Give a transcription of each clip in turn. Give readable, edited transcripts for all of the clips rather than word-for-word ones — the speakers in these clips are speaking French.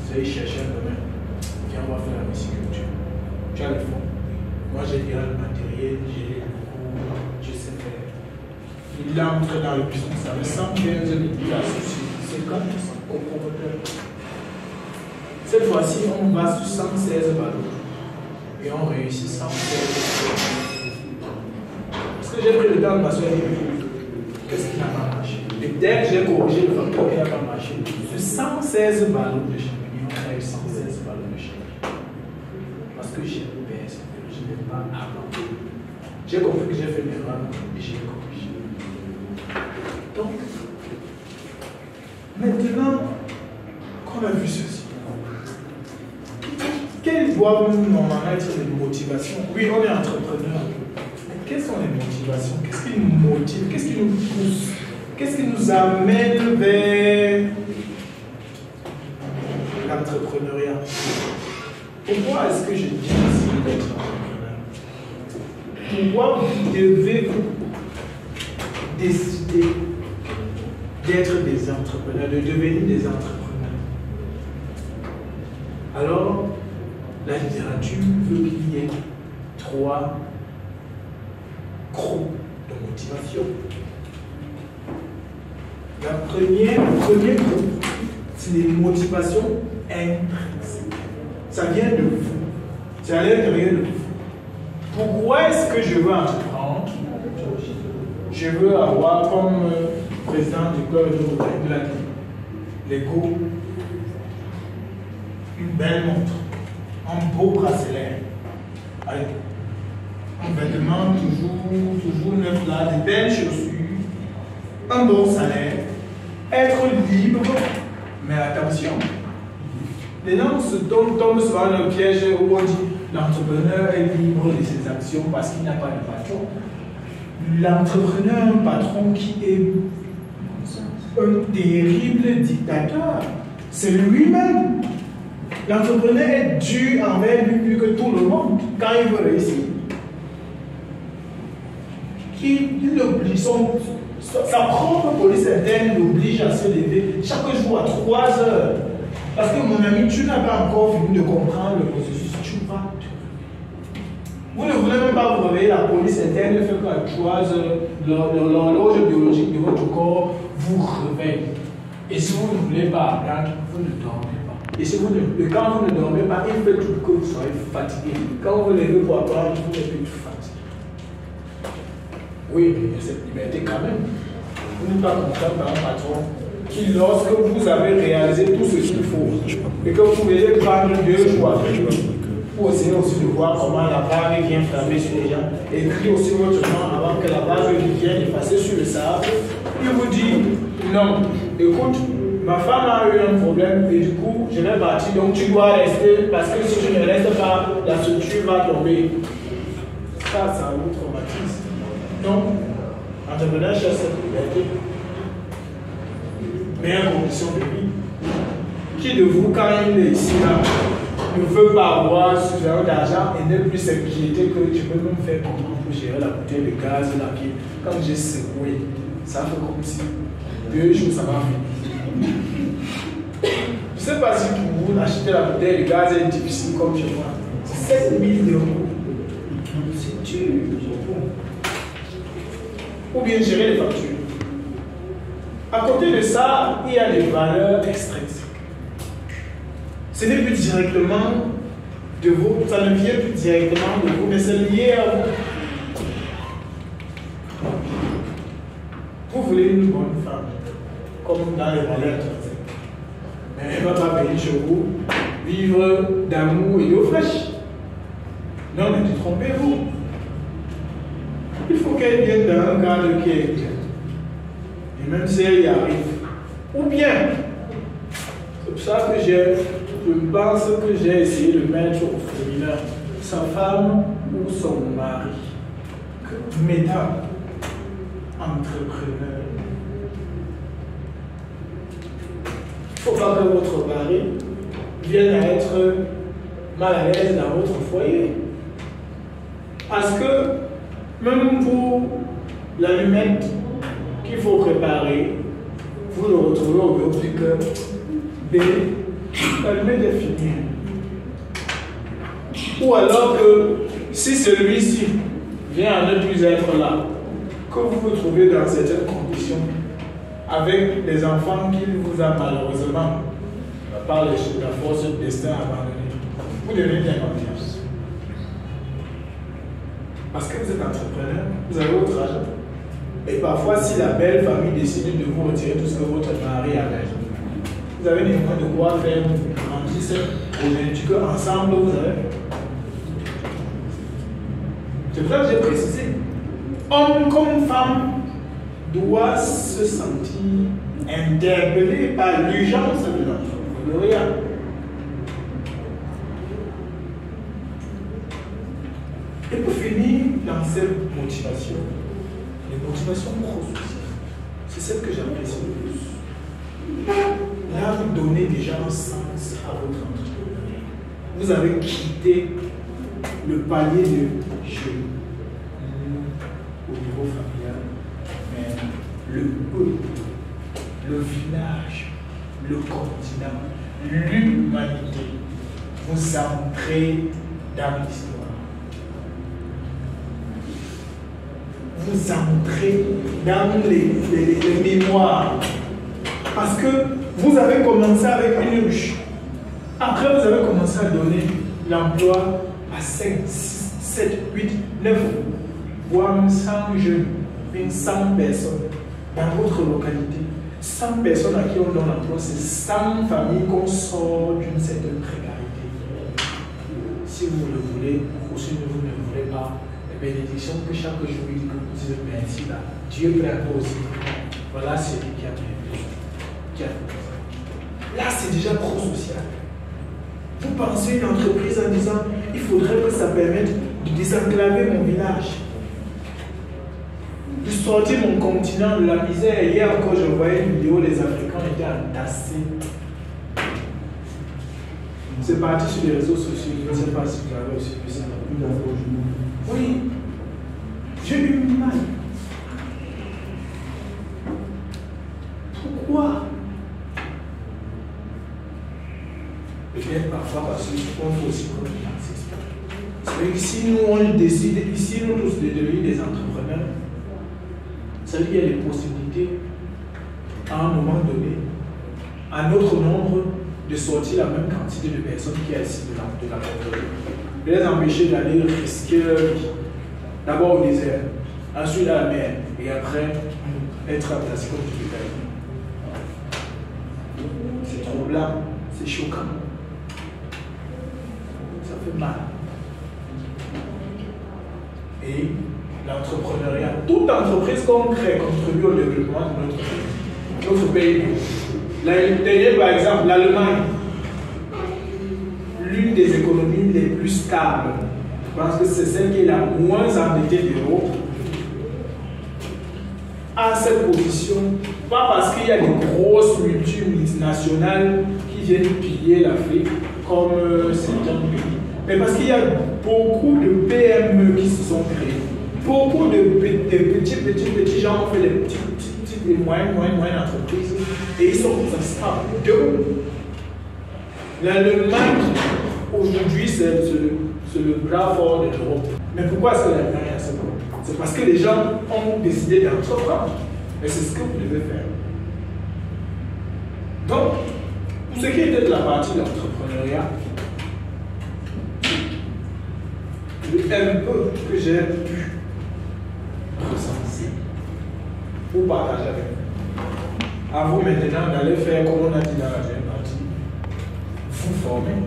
Vous allez chercher un domaine. Viens, on va faire la pisciculture. Tu as le fond. Moi, j'ai déjà le matériel, j'ai les locaux, je sais faire. Il entre dans le business avec 115 000 c'est 50% au promoteur. Cette fois-ci, on va sur 116 ballons. Et on réussit 116 ballons. Parce que j'ai pris le temps de m'asseoir et qu'est-ce qui n'a pas marché? Et dès que j'ai corrigé le facteur qui n'a pas marché, sur 116 ballons de champignons, on a eu 116 ballons de champignons. Parce que j'ai persévéré, je n'ai pas abandonné. J'ai compris que j'ai fait une erreur et j'ai corrigé. Donc, maintenant qu'on a vu ceci, quelles doivent normalement être les motivations? Oui, on est entrepreneur. Mais quelles sont les motivations? Qu'est-ce qui nous motive? Qu'est-ce qui nous pousse? Qu'est-ce qui nous amène vers l'entrepreneuriat? Pourquoi est-ce que je dis ici d'être entrepreneur? Pourquoi vous devez décider d'être des entrepreneurs, de devenir des entrepreneurs? Alors, la littérature veut qu'il y ait 3 groupes de motivation. Le premier groupe, c'est les motivations intrinsèques. Ça vient de vous. C'est à l'intérieur de vous. Pourquoi est-ce que je veux entreprendre? Je veux avoir comme président du club de la vie, l'ego, une belle montre, un beau bracelet, avec un vêtement toujours neuf là, des belles chaussures, un bon salaire, être libre, mais attention. Les gens tombent souvent dans le piège où on dit l'entrepreneur est libre de ses actions parce qu'il n'a pas de patron. L'entrepreneur, un patron qui est un terrible dictateur, c'est lui-même. L'entrepreneur est dur envers lui plus que tout le monde quand il veut réussir. Il oblige sa propre police interne l'oblige à se lever chaque jour à 3 heures. Parce que mon ami, tu n'as pas encore fini de comprendre le processus, tu vas te réveiller. Vous ne voulez même pas vous réveiller, la police interne fait qu'à 3 heures, l'horloge biologique de votre corps vous réveille. Et si vous ne voulez pas apprendre, vous ne dormez pas. Et si quand vous ne dormez pas, il fait tout que vous soyez fatigué. Quand vous vous levez pour apprendre, vous n'êtes plus fatigué. Oui, mais il y a cette liberté quand même. Vous n'êtes pas content par un patron qui, lorsque vous avez réalisé tout ce qu'il faut, et que vous pouvez prendre 2 jours après, vous essayez aussi de voir comment la vague vient frapper sur les gens, écrire aussi votre nom avant que la vague vienne effacer sur le sable, il vous dit non, écoute, ma femme a eu un problème et du coup je vais partir, donc tu dois rester parce que si tu ne restes pas, la structure va tomber. Ça vous traumatise. Donc, entrepreneur cherche cette liberté. Meilleure condition de vie. Qui de vous, quand il est ici, là, ne veut pas avoir suffisamment d'argent et ne plus s'inquiéter que tu peux même faire comment pour gérer la bouteille de gaz là, qui, quand j'ai secoué, ça fait comme si 2 jours ça va finir. Je ne sais pas si pour vous, acheter la bouteille de gaz est difficile comme chez moi. C'est 7 000 €. C'est dur. Ou bien gérer les factures. À côté de ça, il y a des valeurs extrinsèques. Ce n'est plus directement de vous, ça ne vient plus directement de vous, mais c'est lié à vous. Vous voulez une bonne femme, comme dans les valeurs extrinsèques. Mais elle ne va pas venir chez vous, vivre d'amour et d'eau fraîche. Non, mais détrompez-vous. Il faut qu'elle vienne dans un cadre qui est bien. Et même si elle y arrive. Ou bien, c'est pour ça que je pense que j'ai essayé de mettre au féminin sa femme ou son mari. Mesdames, entrepreneurs. Il ne faut pas que votre mari vienne à être mal à l'aise dans votre foyer. Parce que même pour l'allumette qu'il faut préparer, vous le retrouvez au bureau plus que B, l'allumette est finie. Ou alors que si celui-ci vient à ne plus être là, que vous vous trouvez dans certaines conditions, avec des enfants qu'il vous a malheureusement, par la force du destin abandonné, vous devenez bien confiance. Parce que vous êtes entrepreneur, vous avez votre argent. Et parfois, si la belle famille décide de vous retirer tout ce que votre mari avait, vous avez des moyens de quoi faire grandir aujourd'hui qu'ensemble vous avez. C'est pour ça que j'ai précisé. Homme comme femme doit se sentir interpellé par l'urgence de l'entrepreneuriat. Et pour finir, dans cette motivation, les motivations pro-sociales, c'est celle que j'apprécie le plus. Là, vous donnez déjà un sens à votre entrepreneuriat. Vous avez quitté le palier de je au niveau familial, mais le peuple, le village, le continent, l'humanité, vous entrez dans l'histoire. Vous entrez dans les mémoires. Parce que vous avez commencé avec une ruche. Après, vous avez commencé à donner l'emploi à 5, 6, 7, 8, 9, voire même 100 jeunes, même 100 personnes dans votre localité. 100 personnes à qui on donne l'emploi, c'est 100 familles qu'on sort d'une certaine précarité. Si vous le voulez, ou si vous ne le voulez pas, les bénédictions que chaque jour il dit merci là, Dieu prend aussi. Voilà celui qui a bien fait. Là, c'est déjà pro-social. Vous pensez une entreprise en disant il faudrait que ça permette de désenclaver mon village, de sortir mon continent de la misère. Hier encore, je voyais une vidéo, les Africains étaient entassés. C'est parti sur les réseaux sociaux, je ne sais pas si vous avez aussi vu ça. Oui, j'ai eu mal. Pourquoi? Peut-être parfois parce qu'on faut aussi qu'on c'est que si nous on décide, ici nous tous de devenir des entrepreneurs, ça veut dire qu'il y a des possibilités à un moment donné, à notre nombre, de sortir la même quantité de personnes qui est ici de la pauvreté. De les empêcher d'aller risquer leur vie. D'abord au désert, ensuite à la mer, et après être entassé comme du bétail. C'est troublant, c'est choquant. Ça fait mal. Et l'entrepreneuriat, toute entreprise qu'on crée contribue au développement de notre pays. L'année, par exemple, l'Allemagne, l'une des économies les plus stables, je pense que c'est celle qui est la moins endettée d'Europe, a cette position, pas parce qu'il y a des grosses multinationales qui viennent piller l'Afrique comme certains pays, mais parce qu'il y a beaucoup de PME qui se sont créés. Beaucoup de petits gens ont fait des petites et moyennes entreprises et ils sont stables. L'Allemagne, aujourd'hui, c'est le bras fort de l'Europe. Mais pourquoi est-ce que l'Allemagne a ce problème? C'est parce que les gens ont décidé d'entreprendre. Et c'est ce que vous devez faire. Donc, pour ce qui est de la partie de l'entrepreneuriat, un peu que j'ai pu ressentir pour partager avec vous. À vous maintenant d'aller faire comme on a dit dans la deuxième partie, vous former.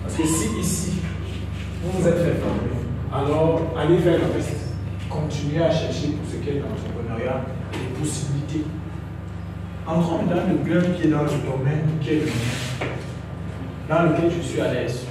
Parce que si ici, vous vous êtes fait former, alors allez faire le reste. Continuez à chercher pour ce qui est l'entrepreneuriat les possibilités. Entrons dans le plein pied dans le domaine qui est le mien, dans lequel je suis à l'aise.